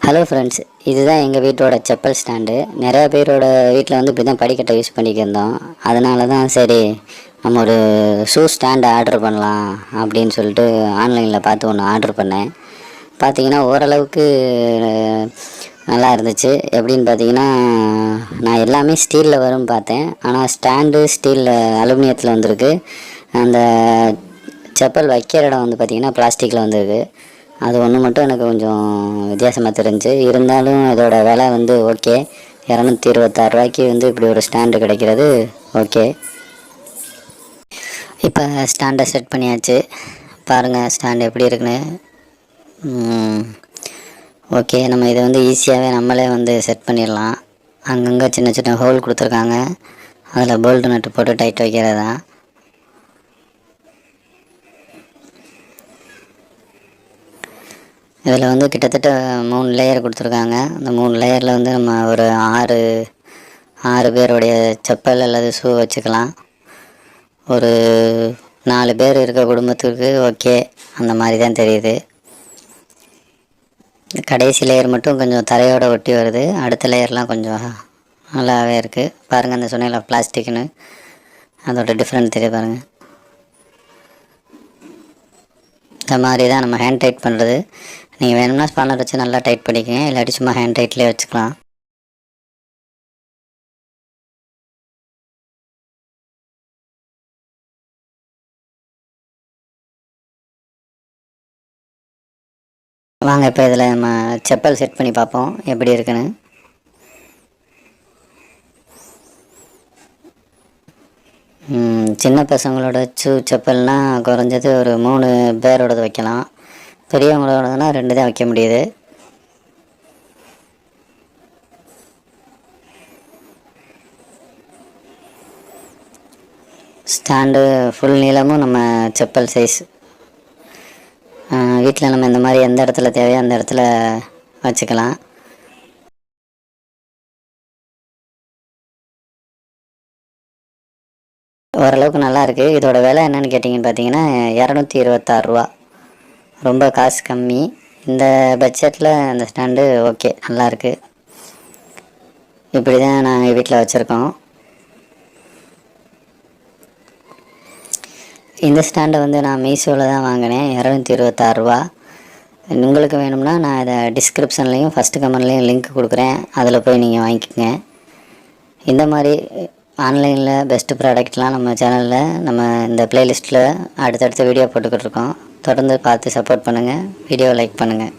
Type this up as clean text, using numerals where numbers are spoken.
Hello friends, இதுதான் எங்கள் வீட்டோட செப்பல் ஸ்டாண்டு. நிறையா பேரோட வீட்டில் வந்து இப்படி தான் படிக்கட்டை யூஸ் பண்ணிக்கிருந்தோம். அதனால தான் சரி நம்ம ஒரு ஷூ ஸ்டாண்டு ஆர்டர் பண்ணலாம் அப்படின்னு சொல்லிட்டு ஆன்லைனில் பார்த்து ஒன்று ஆர்டர் பண்ணேன். பார்த்தீங்கன்னா ஓரளவுக்கு நல்லா இருந்துச்சு. எப்படின்னு பார்த்தீங்கன்னா, நான் எல்லாமே ஸ்டீலில் வரும்னு பார்த்தேன். ஆனால் ஸ்டாண்டு ஸ்டீலில் அலுமினியத்தில் வந்திருக்கு. அந்த செப்பல் வைக்கிற இடம் வந்து பார்த்திங்கன்னா பிளாஸ்டிக்கில் வந்திருக்கு. அது ஒன்று மட்டும் எனக்கு கொஞ்சம் வித்தியாசமாக தெரிஞ்சு. இருந்தாலும் இதோட விலை வந்து ஓகே, 226 ரூபாய்க்கு வந்து இப்படி ஒரு ஸ்டாண்டு கிடைக்கிறது ஓகே. இப்போ ஸ்டாண்டை செட் பண்ணியாச்சு. பாருங்கள் ஸ்டாண்டு எப்படி இருக்குன்னு. ஓகே, நம்ம இதை வந்து ஈஸியாகவே நம்மளே வந்து செட் பண்ணிடலாம். அங்கங்கே சின்ன சின்ன ஹோல் கொடுத்துருக்காங்க, அதில் போல்ட்டு நட்டு போட்டு டைட் வைக்கிறது தான். இதில் வந்து கிட்டத்தட்ட 3 லேயர் கொடுத்துருக்காங்க. அந்த 3 லேயரில் வந்து நம்ம ஒரு ஆறு பேருடைய செப்பல் அல்லது ஷூ வச்சுக்கலாம். ஒரு 4 பேர் இருக்க குடும்பத்துக்கு ஓகே, அந்த மாதிரி தான் தெரியுது. கடைசி லேயர் மட்டும் கொஞ்சம் தரையோட ஒட்டி வருது. அடுத்த லேயர்லாம் கொஞ்சம் நல்லாவே இருக்குது. பாருங்கள், அந்த சொன்னையில் பிளாஸ்டிக்னு அதோட டிஃப்ரெண்ட் தெரியுது பாருங்கள். இந்த மாதிரி தான் நம்ம ஹேண்ட் டைட் பண்ணுறது. நீங்கள் வேணும்னா ஸ்பானர் வச்சு நல்லா டைட் பண்ணிக்கங்க, இல்லாட்டி சும்மா ஹேண்ட் டைட்லேயே வச்சுக்கலாம். வாங்க இப்போ இதில் நம்ம செப்பல் செட் பண்ணி பார்ப்போம் எப்படி இருக்குன்னு. சின்ன பசங்களோட ஷூ செப்பல்னால் குறைஞ்சது ஒரு 3 பேரோடது வைக்கலாம். பெரியவங்களோடதுனா 2 தான் வைக்க முடியுது. ஸ்டாண்டு ஃபுல் நீளமும் நம்ம செப்பல் சைஸ். வீட்டில் நம்ம இந்த மாதிரி எந்த இடத்துல தேவையோ அந்த இடத்துல வச்சுக்கலாம். ஓரளவுக்கு நல்லா இருக்குது. இதோட விலை என்னென்னு கேட்டிங்கன்னு பார்த்தீங்கன்னா 226 ரூபா, ரொம்ப காசு கம்மி. இந்த பட்ஜெட்டில் அந்த ஸ்டாண்டு ஓகே, நல்லாயிருக்கு. இப்படி தான் நாங்கள் வீட்டில் வச்சுருக்கோம். இந்த ஸ்டாண்டை வந்து நான் மீஷோவில் தான் வாங்கினேன், 226 ரூபா. உங்களுக்கு வேணும்னா நான் இதை டிஸ்கிரிப்ஷன்லேயும் ஃபஸ்ட்டு கமெண்ட்லேயும் லிங்க் கொடுக்குறேன், அதில் போய் நீங்கள் வாங்கிக்கோங்க. இந்த மாதிரி ஆன்லைனில் பெஸ்ட்டு ப்ராடக்ட்லாம் நம்ம சேனலில் நம்ம இந்த ப்ளேலிஸ்ட்டில் அடுத்தடுத்த வீடியோ போட்டுக்கிட்டு இருக்கோம். தொடர்ந்து பார்த்து சப்போர்ட் பண்ணுங்கள், வீடியோ லைக் பண்ணுங்கள்.